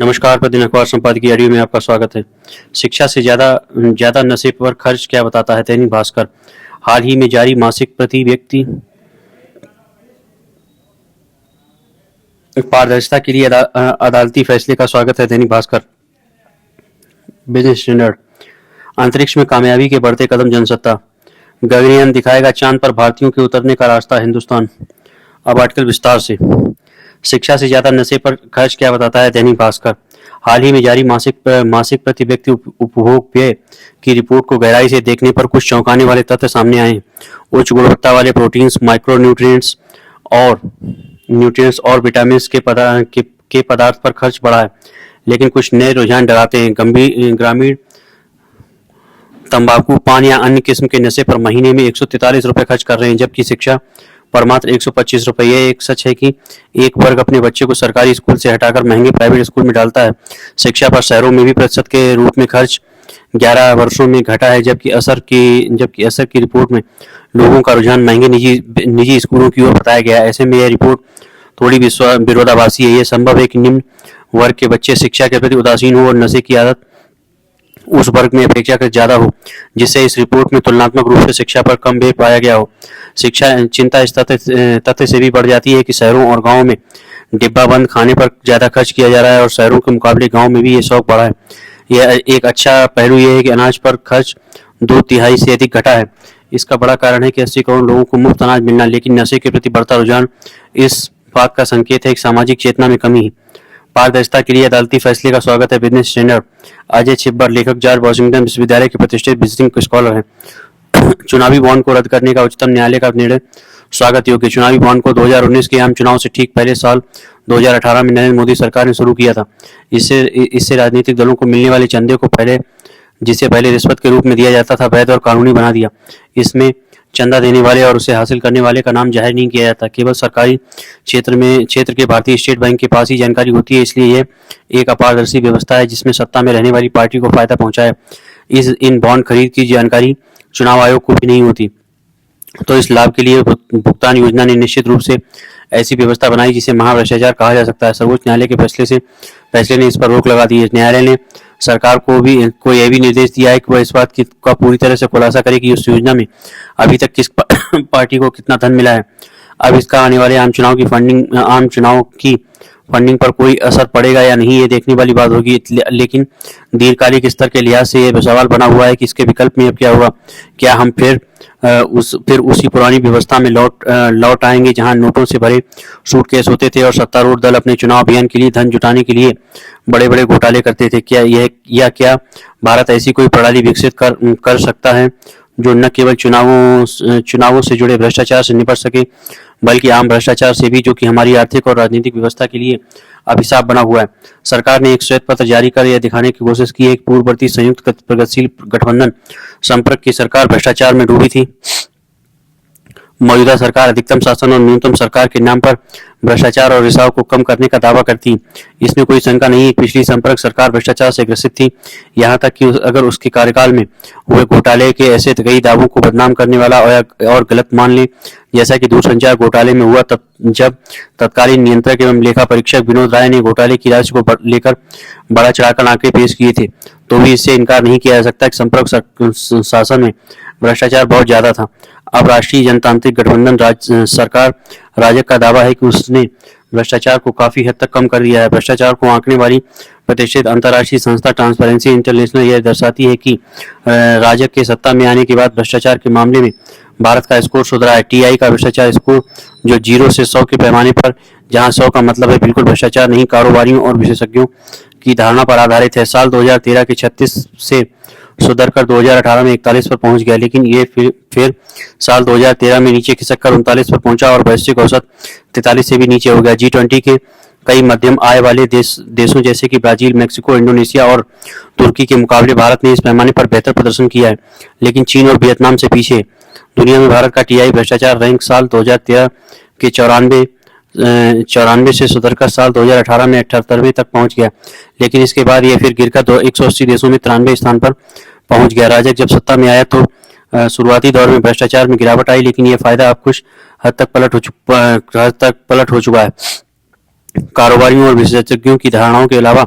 नमस्कार, प्रतिदिन अखबार संपादकीय ऑडियो में आपका स्वागत है। शिक्षा से ज्यादा नशे पर खर्च क्या बताता है दैनिक भास्कर। हाल ही में जारी मासिक प्रति व्यक्ति पारदर्शिता के लिए अदालती फैसले का स्वागत है दैनिक भास्कर। बिजनेस स्टैंडर्ड, अंतरिक्ष में कामयाबी के बढ़ते कदम जनसत्ता, गगनयान दिखाएगा चांद पर भारतीयों के उतरने का रास्ता हिंदुस्तान। अब आर्टिकल विस्तार से। शिक्षा से ज्यादा नशे पर खर्च क्या बताता है दैनिक भास्कर। हाल ही में जारी मासिक प्रति व्यक्ति उपभोग व्यय की रिपोर्ट को गहराई से देखने पर कुछ चौंकाने वाले तथ्य सामने आए हैं। उच्च गुणवत्ता वाले प्रोटीन्स, माइक्रो न्यूट्रिएंट्स और विटामिन के पदार्थ पर खर्च बढ़ा है, लेकिन कुछ नए रुझान डराते हैं। ग्रामीण तंबाकू, पान या अन्य किस्म के नशे पर महीने में 143 रुपए खर्च कर रहे हैं, जबकि शिक्षा पर मात्र 125 रुपए। यह एक सच है कि एक वर्ग अपने बच्चे को सरकारी स्कूल से हटाकर महंगे प्राइवेट स्कूल में डालता है। शिक्षा पर शहरों में भी प्रतिशत के रूप में खर्च 11 वर्षों में घटा है, जबकि असर की रिपोर्ट में लोगों का रुझान महंगे निजी स्कूलों की ओर बताया गया है। ऐसे में यह रिपोर्ट थोड़ी विरोधाभासी है। यह संभव है कि निम्न वर्ग के बच्चे शिक्षा के प्रति उदासीन हो और नशे की आदत उस वर्ग में अपेक्षाकृत ज्यादा हो, जिससे इस रिपोर्ट में तुलनात्मक रूप से शिक्षा पर कम व्यय पाया गया हो। शिक्षा चिंता इस तथ्य से भी बढ़ जाती है कि शहरों और गांवों में डिब्बा बंद खाने पर ज्यादा खर्च किया जा रहा है और शहरों के मुकाबले गांव में भी ये शौक बढ़ा है। यह एक अच्छा पहलू यह है कि अनाज पर खर्च 2/3 से अधिक घटा है। इसका बड़ा कारण है कि 80 करोड़ लोगों को मुफ्त अनाज मिलना, लेकिन नशे के प्रति बढ़ता रुझान इस बात का संकेत है कि सामाजिक चेतना में कमी है। पारदर्शिता के लिए अदालती फैसले का स्वागत है बिजनेस स्टैंडर्ड। अजय छिब्बर, लेखक, जॉर्ज वॉशिंगटन विश्वविद्यालय के प्रतिष्ठित विजिटिंग स्कॉलर हैं। चुनावी बॉन्ड को रद्द करने का उच्चतम न्यायालय का निर्णय स्वागत योग्य। चुनावी बॉन्ड को 2019 के आम चुनाव से ठीक पहले साल 2018 में नरेंद्र मोदी सरकार ने शुरू किया था। इससे राजनीतिक दलों को मिलने वाले चंदे को जिसे पहले रिश्वत के रूप में दिया जाता था, वैध और कानूनी बना दिया। इसमें चंदा देने वाले और उसे हासिल करने वाले का नाम जाहिर नहीं किया जाता। केवल सरकारी क्षेत्र के भारतीय स्टेट बैंक के पास ही जानकारी होती है। इसलिए यह एक अपारदर्शी व्यवस्था है जिसमें सत्ता में रहने वाली पार्टी को फायदा पहुंचा है। इन बॉन्ड खरीद की जानकारी चुनाव आयोग को भी नहीं होती। तो इस लाभ के लिए भुगतान योजना ने निश्चित रूप से ऐसी व्यवस्था बनाई जिसे महाभ्रष्टाचार कहा जा सकता है। सर्वोच्च न्यायालय के फैसले ने इस पर रोक लगा दी है। न्यायालय ने सरकार को यह भी निर्देश दिया है कि वह इस बात का पूरी तरह से खुलासा करे कि उस योजना में अभी तक किस पार्टी को कितना धन मिला है। अब इसका आने वाले आम चुनाव की फंडिंग पर कोई असर पड़ेगा या नहीं, ये देखने वाली बात होगी। लेकिन दीर्घकालिक स्तर के लिहाज से यह सवाल बना हुआ है कि इसके विकल्प में अब क्या होगा। क्या हम फिर उसी पुरानी व्यवस्था में लौट आएंगे जहां नोटों से भरे सूटकेस होते थे और सत्तारूढ़ दल अपने चुनाव अभियान के लिए धन जुटाने के लिए बड़े बड़े घोटाले करते थे। क्या भारत ऐसी कोई प्रणाली विकसित कर सकता है जो न केवल चुनावों से जुड़े भ्रष्टाचार से निपट सके, बल्कि आम भ्रष्टाचार से भी, जो कि हमारी आर्थिक और राजनीतिक व्यवस्था के लिए अभिशाप बना हुआ है। सरकार ने एक श्वेत पत्र जारी कर यह दिखाने की कोशिश की है कि पूर्ववर्ती संयुक्त प्रगतिशील गठबंधन संपर्क की सरकार भ्रष्टाचार में डूबी थी। मौजूदा सरकार अधिकतम शासन और न्यूनतम सरकार के नाम पर भ्रष्टाचार और रिसाव को कम करने का दावा करती। इसमें कोई शंका नहीं है, पिछली संपर्क सरकार भ्रष्टाचार से ग्रसित थी। यहाँ तक कि अगर उसके कार्यकाल में हुए घोटाले के ऐसे कई दावों को बदनाम करने वाला और गलत मान ले, जैसा कि दूरसंचार घोटाले में हुआ, जब तत्कालीन नियंत्रक एवं लेखा परीक्षक विनोद राय ने घोटाले की राशि को लेकर बड़ा चढ़ाकर आंकड़े पेश किए थे, तो भी इससे इनकार नहीं किया जा सकता कि संपर्क शासन में भ्रष्टाचार बहुत ज्यादा था। अब राष्ट्रीय जनतांत्रिक गठबंधन सरकार राजग का दावा है कि उसने भ्रष्टाचार को काफी हद तक कम कर दिया है। भ्रष्टाचार को आंकने वाली प्रतिष्ठित अंतर्राष्ट्रीय संस्था ट्रांसपेरेंसी इंटरनेशनल यह दर्शाती है कि राजग के सत्ता में आने के बाद भ्रष्टाचार के मामले में भारत का स्कोर सुधरा है। टीआई का भ्रष्टाचार स्कोर, जो 0 से 100 के पैमाने पर, जहां 100 का मतलब है बिल्कुल भ्रष्टाचार नहीं, कारोबारियों और विशेषज्ञों की धारणा पर आधारित है, साल 2013 के 36 से सुधरकर 2018 में 41 पर पहुंच गया। लेकिन ये फिर साल 2013 में नीचे खिसककर 39 पर पहुंचा और वैश्विक औसत 43 से भी नीचे हो गया। G20 के कई मध्यम आय वाले देशों जैसे कि ब्राजील, मेक्सिको, इंडोनेशिया और तुर्की के मुकाबले भारत ने इस पैमाने पर बेहतर प्रदर्शन किया है, लेकिन चीन और वियतनाम से पीछे। दुनिया में भारत का टीआई भ्रष्टाचार रैंक साल 2013 के 94 से सुधरकर साल 2018 में 78वें तक पहुंच गया, लेकिन इसके बाद यह फिर गिरकर 180 देशों में 93 स्थान पर पहुंच गया। राजग जब सत्ता में आया तो शुरुआती दौर में भ्रष्टाचार में गिरावट आई, लेकिन यह फायदा अब कुछ हद तक पलट हो चुका है। कारोबारियों और विशेषज्ञों की धारणाओं के अलावा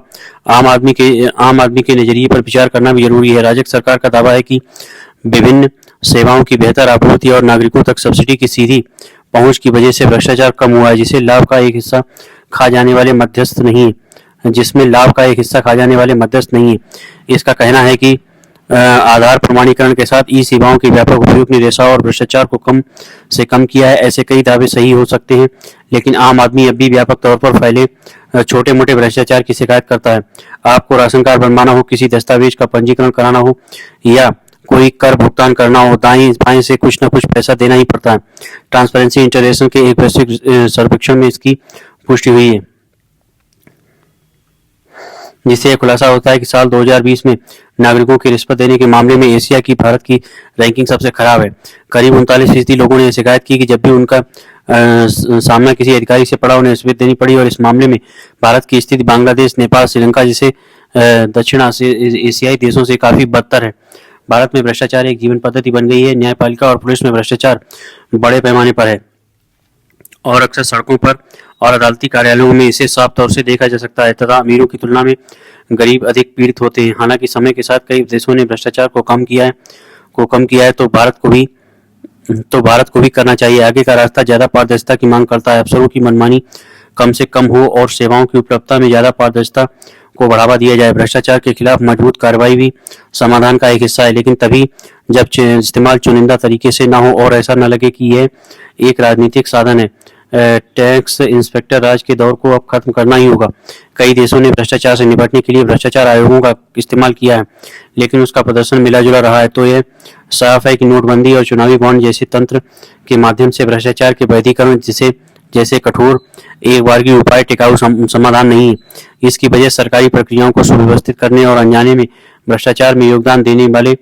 आम आदमी के नजरिए पर विचार करना भी जरूरी है। राज्य सरकार का दावा है कि विभिन्न सेवाओं की बेहतर आपूर्ति और नागरिकों तक सब्सिडी की सीधी पहुंच की वजह से भ्रष्टाचार कम हुआ है, जिसे लाभ का एक हिस्सा खा जाने वाले मध्यस्थ नहीं जिसमें लाभ का एक हिस्सा खा जाने वाले मध्यस्थ नहीं है। इसका कहना है कि आधार प्रमाणीकरण के साथ ई सेवाओं के व्यापक उपयोग ने रेशा और भ्रष्टाचार को कम से कम किया है। ऐसे कई दावे सही हो सकते हैं, लेकिन आम आदमी अब भी व्यापक तौर पर फैले छोटे मोटे भ्रष्टाचार की शिकायत करता है। आपको राशन कार्ड बनवाना हो, किसी दस्तावेज का पंजीकरण कराना हो या कोई कर भुगतान करना हो, दाएं बाएं से कुछ न कुछ पैसा देना ही पड़ता है। ट्रांसपेरेंसी इंटरनेशनल के एक वैश्विक सर्वेक्षण में इसकी पुष्टि हुई है, जिससे यह खुलासा होता है कि साल 2020 में नागरिकों की रिश्वत देने के मामले में एशिया की भारत की रैंकिंग सबसे खराब है। करीब 39% लोगों ने शिकायत की कि जब भी उनका सामना किसी अधिकारी से पड़ा, उन्हें रिश्वत देनी पड़ी, और इस मामले में भारत की स्थिति बांग्लादेश, नेपाल, श्रीलंका जैसे दक्षिण एशियाई देशों से काफी बदतर है। भारत में भ्रष्टाचार एक जीवन पद्धति बन गई है। न्यायपालिका और पुलिस में भ्रष्टाचार बड़े पैमाने पर है और अक्सर सड़कों पर और अदालती कार्यालयों में इसे साफ तौर से देखा जा सकता है तथा अमीरों की तुलना में गरीब अधिक पीड़ित होते हैं। हालांकि समय के साथ कई देशों ने भ्रष्टाचार को कम किया है तो भारत को भी करना चाहिए। आगे का रास्ता ज्यादा पारदर्शिता की मांग करता है। अफसरों की मनमानी कम से कम हो और सेवाओं की उपलब्धता में ज्यादा पारदर्शिता को बढ़ावा दिया जाए। भ्रष्टाचार के खिलाफ मजबूत कार्रवाई भी समाधान का एक हिस्सा है, लेकिन तभी जब इस्तेमाल चुनिंदा तरीके से ना हो और ऐसा न लगे कि यह एक राजनीतिक साधन है। टैक्स इंस्पेक्टर राज के दौर को अब खत्म करना ही होगा। कई देशों ने भ्रष्टाचार से निपटने के लिए भ्रष्टाचार आयोगों का इस्तेमाल किया है, लेकिन उसका प्रदर्शन मिला जुला रहा है। तो यह साफ है कि नोटबंदी और चुनावी बॉन्ड जैसे तंत्र के माध्यम से भ्रष्टाचार के वैधीकरण जैसे कठोर एक बार की उपाय टिकाऊ समाधान नहीं है। इसकी वजह सरकारी प्रक्रियाओं को सुव्यवस्थित करने और अनजाने में भ्रष्टाचार में योगदान देने वाले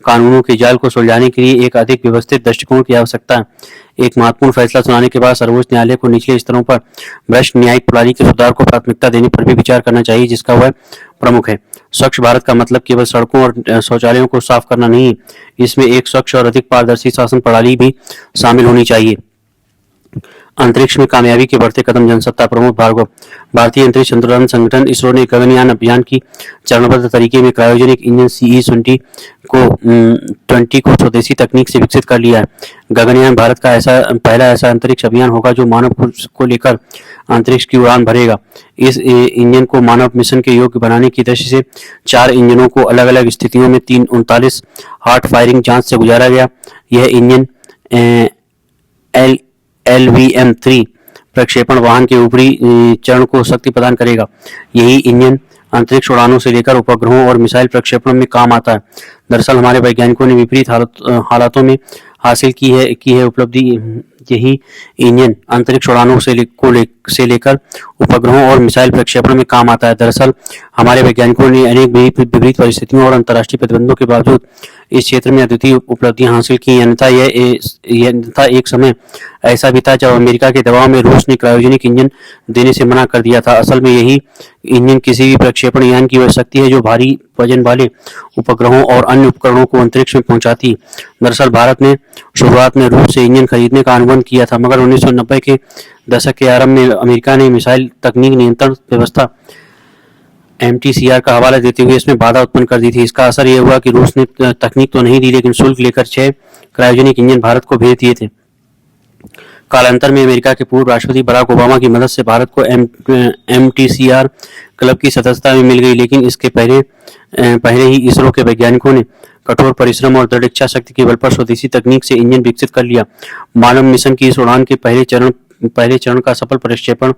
कानूनों के जाल को सुलझाने के लिए एक अधिक व्यवस्थित दृष्टिकोण की आवश्यकता है। एक महत्वपूर्ण फैसला सुनाने के बाद सर्वोच्च न्यायालय को निचले स्तरों पर भ्रष्ट न्यायिक प्रणाली के सुधार को प्राथमिकता देने पर भी विचार करना चाहिए, जिसका वह प्रमुख है। स्वच्छ भारत का मतलब केवल सड़कों और शौचालयों को साफ करना नहीं है, इसमें एक स्वच्छ और अधिक पारदर्शी शासन प्रणाली भी शामिल होनी चाहिए। अंतरिक्ष में कामयाबी के बढ़ते कदम। जनसत्ता प्रमुख भार्गव। भारतीय अंतरिक्ष अनुसंधान संगठन इसरो ने गगनयान अभियान की चरणबद्ध तरीके में क्रायोजेनिक इंजन CE-20 को स्वदेशी तकनीक से विकसित कर लिया है। गगनयान भारत का पहला ऐसा अंतरिक्ष अभियान होगा जो मानव को लेकर अंतरिक्ष की उड़ान भरेगा। इस इंजन को मानव मिशन के योग्य बनाने की दृष्टि से 4 इंजनों को अलग अलग स्थितियों में 39 हार्ड फायरिंग जांच से गुजारा गया। यह इंजन LVM-3 प्रक्षेपण वाहन के ऊपरी चरण को शक्ति प्रदान करेगा। यही इंजन अंतरिक्ष उड़ानों से लेकर उपग्रहों और मिसाइल प्रक्षेपण में काम आता है। दरअसल हमारे वैज्ञानिकों ने विपरीत हालातों में हासिल की है उपलब्धि। यही इंजन अंतरिक्ष उड़ानों से लेकर उपग्रहों और मिसाइल प्रक्षेपण में काम आता है। दरअसल हमारे वैज्ञानिकों ने अनेक विपरीत परिस्थितियों और अंतर्राष्ट्रीय प्रतिबंधों के बावजूद इस क्षेत्र में अद्वितीय उपलब्धियां हासिल की। अन्यथा एक समय ऐसा भी था जब अमेरिका के दबाव में रूस ने क्रायोजेनिक इंजन देने से मना कर दिया था। असल में यही इंजन किसी भी प्रक्षेपण यान की वह शक्ति है जो भारी वजन वाले उपग्रहों और अन्य उपकरणों को अंतरिक्ष में पहुंचाती है। दरअसल भारत ने शुरुआत में रूस से इंजन खरीदने का अनुबंध किया था, मगर 1990 के दशक के आरंभ में अमेरिका ने मिसाइल तकनीक नियंत्रण व्यवस्था MTCR का हवाला देते हुए इसमें बाधा उत्पन्न कर दी थी। इसका असर यह हुआ कि रूस ने तकनीक तो नहीं दी, लेकिन शुल्क लेकर 6 क्रायोजेनिक इंजन भारत को भेज दिए थे। कालांतर में अमेरिका के पूर्व राष्ट्रपति बराक ओबामा की मदद से भारत को MTCR क्लब की सदस्यता में मिल गई, लेकिन इसके पहले ही इसरो के वैज्ञानिकों ने कठोर परिश्रम और दृढ़ इच्छा शक्ति के बल पर स्वदेशी तकनीक से इंजन विकसित कर लिया। मानव मिशन की इस उड़ान के पहले चरण का सफल प्रक्षेपण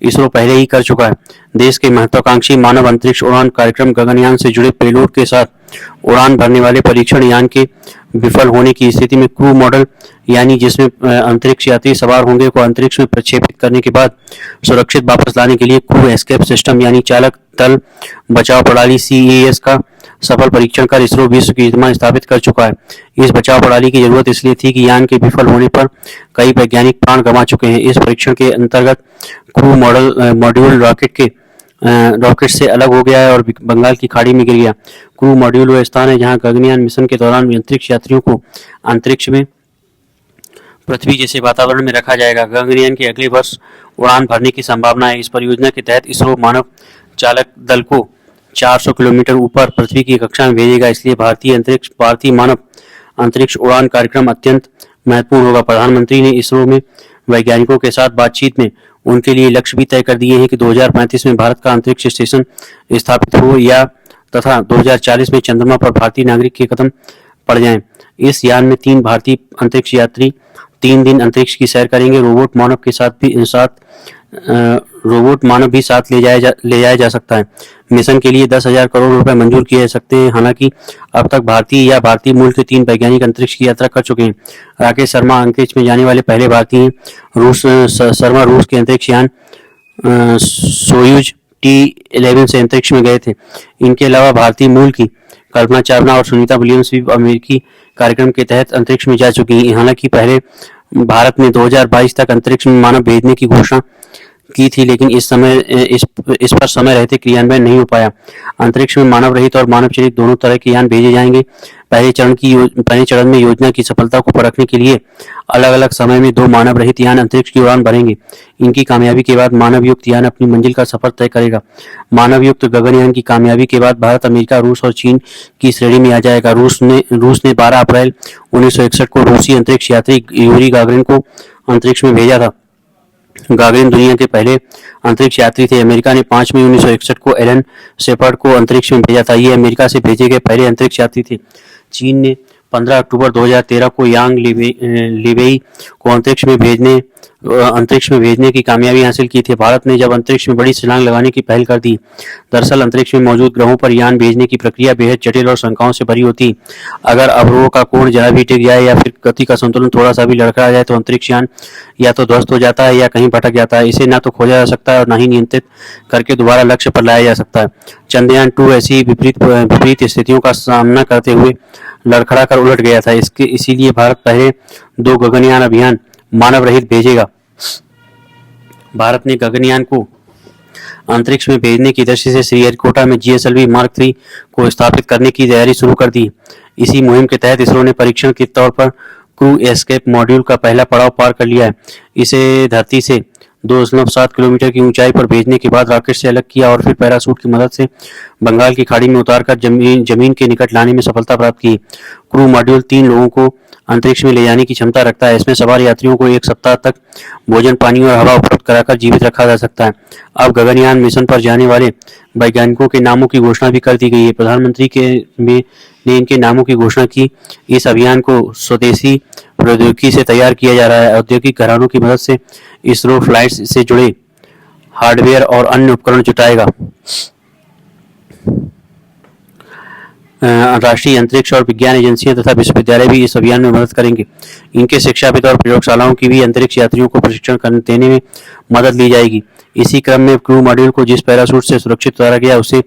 इसरो पहले ही कर चुका है। देश के महत्वाकांक्षी मानव अंतरिक्ष उड़ान कार्यक्रम गगनयान से जुड़े पेलोड के साथ उड़ान भरने वाले परीक्षण यान के विफल होने की स्थिति में क्रू मॉडल, यानी जिसमें अंतरिक्ष यात्री सवार होंगे, को अंतरिक्ष में प्रक्षेपित करने के बाद सुरक्षित वापस लाने के लिए क्रू एस्केप सिस्टम यानी चालक दल बचाव प्रणाली CAS का सफल परीक्षण कर इसरो विश्व कीर्तिमान स्थापित कर चुका है। इस बचाव प्रणाली की जरूरत इसलिए थी कि यान के विफल होने पर कई वैज्ञानिक प्राण गंवा चुके हैं। इस परीक्षण के अंतर्गत क्रू मॉड्यूल रॉकेट से अलग हो गया है और बंगाल की खाड़ी में गिर गया। क्रू मॉड्यूल वह स्थान है जहां गगनयान मिशन के दौरान अंतरिक्ष यात्रियों को अंतरिक्ष में पृथ्वी जैसे वातावरण में रखा जाएगा। गगनयान के अगले वर्ष उड़ान भरने की संभावना है। इस परियोजना के तहत इसरो मानव चालक दल को 400 किलोमीटर ऊपर पृथ्वी की कक्षा में भेजेगा। इसलिए भारतीय मानव अंतरिक्ष उड़ान कार्यक्रम अत्यंत महत्वपूर्ण होगा। प्रधानमंत्री ने इसरो में वैज्ञानिकों के साथ बातचीत में उनके लिए लक्ष्य भी तय कर दिए हैं कि 2035 में भारत का अंतरिक्ष स्टेशन स्थापित हो या तथा 2040 में चंद्रमा पर भारतीय नागरिक के कदम पड़ जाएं। इस यान में 3 भारतीय अंतरिक्ष यात्री 3 दिन अंतरिक्ष की सैर करेंगे। रोबोट मानव भी साथ ले जाया जा सकता है। मिशन के लिए 10,000 करोड़ रुपए मंजूर किए जा सकते हैं। हालांकि अब तक भारतीय मूल के 3 वैज्ञानिक अंतरिक्ष की यात्रा कर चुके हैं। राकेश शर्मा अंतरिक्ष में जाने वाले पहले भारतीय हैं। शर्मा रूस के अंतरिक्ष यान सोयूज T11 से अंतरिक्ष में गए थे। इनके अलावा भारतीय मूल की कल्पना चावला और सुनीता विलियम्स भी अमेरिकी कार्यक्रम के तहत अंतरिक्ष में जा चुकी हैं। हालांकि पहले भारत ने 2022 तक अंतरिक्ष में मानव भेजने की घोषणा की थी, लेकिन इस पर समय रहते क्रियान्वयन नहीं हो पाया। अंतरिक्ष में मानव रहित और मानव चालित दोनों तरह के यान भेजे जाएंगे। पहले चरण में योजना की सफलता को परखने के लिए अलग अलग समय में 2 मानव रहित यान अंतरिक्ष की उड़ान भरेंगे। इनकी कामयाबी के बाद मानव युक्त यान अपनी मंजिल का सफर तय करेगा। मानव युक्त गगनयान की कामयाबी के बाद भारत, अमेरिका, रूस और चीन की श्रेणी में आ जाएगा। रूस ने 12 अप्रैल 1961 को रूसी अंतरिक्ष यात्री यूरी गागरिन को अंतरिक्ष में भेजा था। गागरिन दुनिया के पहले अंतरिक्ष यात्री थे। अमेरिका ने 5 मई 1961 को एलन शेपर्ड को अंतरिक्ष में भेजा था। ये अमेरिका से भेजे गए पहले अंतरिक्ष यात्री थे। चीन ने 15 अक्टूबर 2013 को यांग लिवेई को अंतरिक्ष में भेजने की कामयाबी हासिल की थी। भारत ने जब अंतरिक्ष में बड़ी छलांग लगाने की पहल कर दी। दरअसल अंतरिक्ष में मौजूद ग्रहों पर यान भेजने की प्रक्रिया बेहद जटिल और शंकाओं से भरी होती। अगर अवरोह का कोण जरा भी टिक जाए या फिर गति का संतुलन थोड़ा सा भी लड़खड़ा जाए तो अंतरिक्ष यान या तो ध्वस्त हो जाता है या कहीं भटक जाता है। इसे ना तो खोजा जा सकता है और ना ही नियंत्रित करके दोबारा लक्ष्य पर लाया जा सकता है। चंद्रयान 2 ऐसी विपरीत स्थितियों का सामना करते हुए लड़खड़ा कर उलट गया था। इसीलिए भारत पहले 2 गगनयान अभियान मानव रहित भेजेगा। भारत ने गगनयान को अंतरिक्ष में भेजने की दृष्टि से श्रीहरिकोटा में GSLV Mark 3 को स्थापित करने की तैयारी शुरू कर दी। इसी मुहिम के तहत इसरो ने परीक्षण के तौर पर क्रू एस्केप मॉड्यूल का पहला पड़ाव पार कर लिया है। इसे धरती से 2.7 किलोमीटर की ऊंचाई पर भेजने के बाद रॉकेट से अलग किया और फिर पैराशूट की मदद से बंगाल की खाड़ी में उतारकर जमीन के निकट लाने में सफलता प्राप्त की। क्रू मॉड्यूल 3 लोगों को अंतरिक्ष में ले जाने की क्षमता रखता है। इसमें सवार यात्रियों को 1 सप्ताह तक भोजन, पानी और हवा उपलब्ध कराकर जीवित रखा जा सकता है। अब गगनयान मिशन पर जाने वाले वैज्ञानिकों के नामों की घोषणा भी कर दी गई है। प्रधानमंत्री ने इनके नामों की घोषणा की। इस अभियान को स्वदेशी प्रौद्योगिकी से तैयार किया जा रहा है। औद्योगिक घरानों की मदद से इसरो फ्लाइट्स से जुड़े हार्डवेयर और अन्य उपकरण जुटाएगा। राष्ट्रीय अंतरिक्ष और विज्ञान एजेंसियां तथा विश्वविद्यालय भी इस अभियान में मदद करेंगे। इनके शिक्षाविद और प्रयोगशालाओं की भी अंतरिक्ष यात्रियों को प्रशिक्षण देने में मदद ली जाएगी। इसी क्रम में क्रू मॉड्यूल को जिस पैराशूट से सुरक्षित उतारा गया उसे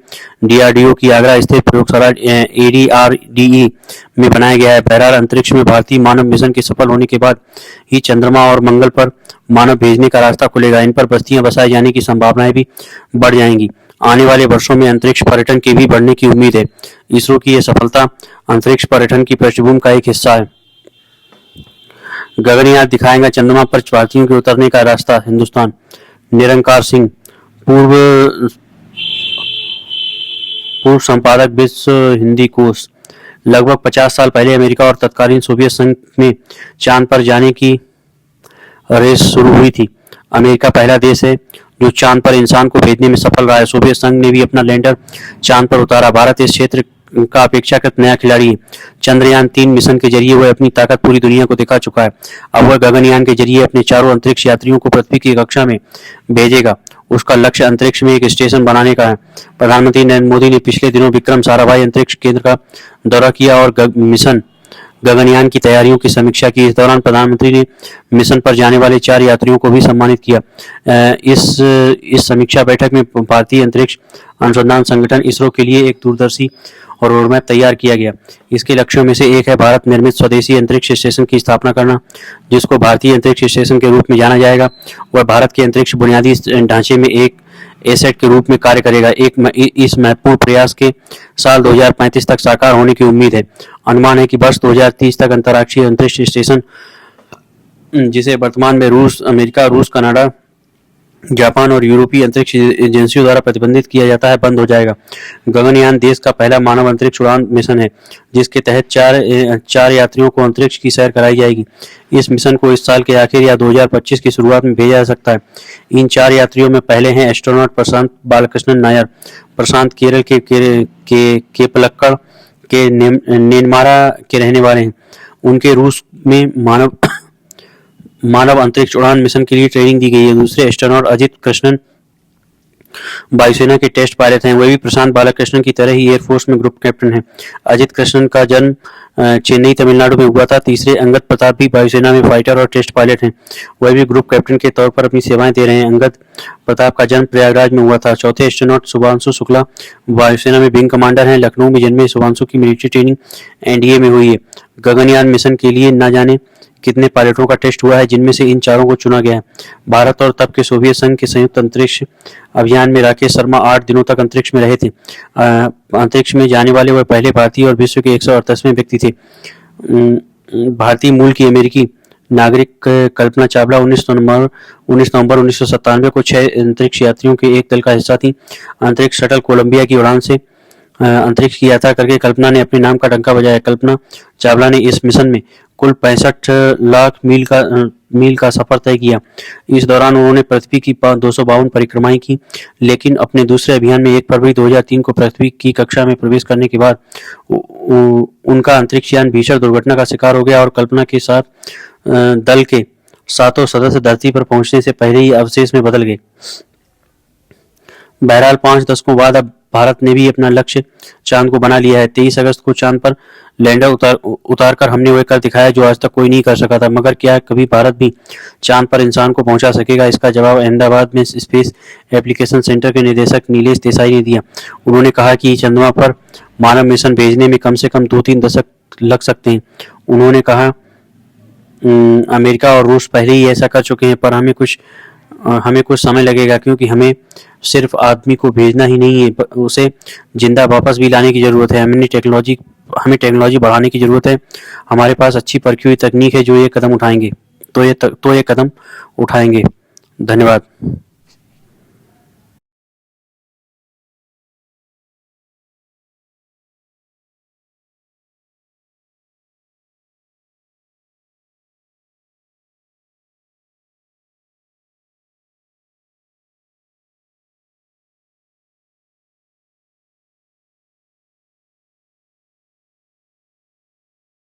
DRDO की आगरा स्थित प्रयोगशाला ADRDE में बनाया गया है। बहरहाल अंतरिक्ष में भारतीय मानव मिशन के सफल होने के बाद ही चंद्रमा और मंगल पर मानव भेजने का रास्ता खुलेगा। इन पर बस्तियां बसाए जाने की संभावनाएं भी बढ़ जाएंगी। आने वाले वर्षों में अंतरिक्ष पर्यटन के भी बढ़ने की उम्मीद है। इसरो की यह सफलता अंतरिक्ष पर्यटन की पृष्ठभूमि का एक हिस्सा है। गगनयान दिखाएगा चंद्रमा पर भारतीयों के उतरने का रास्ता। हिंदुस्तान। निरंकार सिंह, पूर्व संपादक, विश्व हिंदी कोश। लगभग 50 साल पहले अमेरिका और तत्कालीन सोवियत संघ में चांद पर जाने की रेस शुरू हुई थी। अमेरिका पहला देश है जो चांद पर इंसान को भेजने में सफल रहा है। सोवियत संघ ने भी अपना लैंडर चांद पर उतारा। भारत इस क्षेत्र का अपेक्षाकृत नया खिलाड़ी है। चंद्रयान 3 मिशन के जरिए वह अपनी ताकत पूरी दुनिया को दिखा चुका है। अब वह गगनयान के जरिए अपने 4 अंतरिक्ष यात्रियों को पृथ्वी की कक्षा में भेजेगा। उसका लक्ष्य अंतरिक्ष में एक स्टेशन बनाने का है। प्रधानमंत्री नरेंद्र मोदी ने पिछले दिनों विक्रम साराभाई अंतरिक्ष केंद्र का दौरा किया और मिशन गगनयान की तैयारियों की समीक्षा की। इस दौरान प्रधानमंत्री ने मिशन पर जाने वाले 4 यात्रियों को भी सम्मानित किया। इस समीक्षा बैठक में भारतीय अंतरिक्ष अनुसंधान संगठन इसरो के लिए एक दूरदर्शी और रोडमैप तैयार किया गया। इसके लक्ष्यों में से एक है भारत निर्मित स्वदेशी अंतरिक्ष स्टेशन की स्थापना करना, जिसको भारतीय अंतरिक्ष स्टेशन के रूप में जाना जाएगा। वह भारत के अंतरिक्ष बुनियादी ढांचे में एक एसेट के रूप में कार्य करेगा। इस महत्वपूर्ण प्रयास के साल 2035 तक साकार होने की उम्मीद है। अनुमान है कि वर्ष 2030 तक अंतर्राष्ट्रीय अंतरिक्ष स्टेशन जिसे वर्तमान में रूस, अमेरिका, रूस, कनाडा, जापान और यूरोपीय अंतरिक्ष एजेंसियों द्वारा प्रतिबंधित किया जाता है, बंद हो जाएगा। गगनयान देश का पहला मानव अंतरिक्ष उड़ान मिशन है, जिसके तहत चार यात्रियों को अंतरिक्ष की सैर कराई जाएगी। इस मिशन को इस साल के आखिर या 2025 की शुरुआत में भेजा जा सकता है। इन 4 यात्रियों में पहले हैं एस्ट्रोनॉट प्रशांत बालकृष्णन नायर। प्रशांत केरल के पलक्कड़ के नेनमारा के रहने वाले हैं। उनके रूस में मानव अंतरिक्ष उड़ान मिशन के लिए ट्रेनिंग दी गई है। दूसरे एस्ट्रोनॉट अजित कृष्णन वायुसेना के टेस्ट पायलट हैं। वे भी प्रशांत बालकृष्णन की तरह ही एयरफोर्स में ग्रुप कैप्टन हैं। अजित कृष्णन का जन्म चेन्नई, तमिलनाडु में हुआ था। तीसरे अंगद प्रताप भी वायुसेना में फाइटर और टेस्ट पायलट हैं। वे भी ग्रुप कैप्टन के तौर पर अपनी सेवाएं दे रहे हैं। अंगद प्रताप का जन्म प्रयागराज में हुआ था। चौथे एस्ट्रोनॉट शुभांशु शुक्ला वायुसेना में विंग कमांडर हैं। लखनऊ में जन्मे शुभांशु की मिलिट्री ट्रेनिंग एनडीए में हुई है। गगनयान मिशन के लिए न जाने कितने पायलटों का टेस्ट हुआ है, जिनमें से इन 4 को चुना गया है। भारत और तब के सोवियत संघ के संयुक्त अंतरिक्ष अभियान में राकेश शर्मा 8 दिनों तक अंतरिक्ष में रहे थे। अंतरिक्ष में जाने वाले वह पहले भारतीय और विश्व के 138वें व्यक्ति थे। भारतीय मूल की अमेरिकी नागरिक कल्पना चावला 19 नवंबर 1997 को 6 अंतरिक्ष यात्रियों के एक दल का हिस्सा थी। अंतरिक्ष शटल कोलंबिया की उड़ान से अंतरिक्ष की यात्रा करके कल्पना ने अपने नाम का डंका बजाया। कल्पना चावला ने इस मिशन में कुल 65 लाख मील का सफर तय किया। इस दौरान उन्होंने पृथ्वी की 252 परिक्रमाएं की, लेकिन अपने दूसरे अभियान में 1 फरवरी 2003 को पृथ्वी की कक्षा में प्रवेश करने के बाद उनका अंतरिक्ष यान भीषण दुर्घटना का शिकार हो गया और कल्पना के साथ दल के 7 सदस्य धरती पर पहुंचने से पहले ही अवशेष में बदल गए। बहरहाल 5 दशकों बाद अब भारत ने भी अपना लक्ष्य चांद को बना लिया है। 23 अगस्त को चांद पर लैंडर उतारकर हमने वह कर दिखाया जो आज तक कोई नहीं कर सका था। मगर क्या कभी भारत भी चांद पर इंसान को पहुंचा सकेगा? इसका जवाब अहमदाबाद में स्पेस एप्लीकेशन सेंटर के निदेशक नीलेश देसाई ने दिया। उन्होंने कहा कि चंद्रमा पर मानव मिशन भेजने में कम से कम 2-3 दशक लग सकते हैं। उन्होंने कहा अमेरिका और रूस पहले ही ऐसा कर चुके हैं, पर हमें कुछ समय लगेगा, क्योंकि हमें सिर्फ आदमी को भेजना ही नहीं है, उसे जिंदा वापस भी लाने की जरूरत है। हमें टेक्नोलॉजी बढ़ाने की जरूरत है। हमारे पास अच्छी परखी हुई तकनीक है जो ये कदम उठाएंगे। धन्यवाद।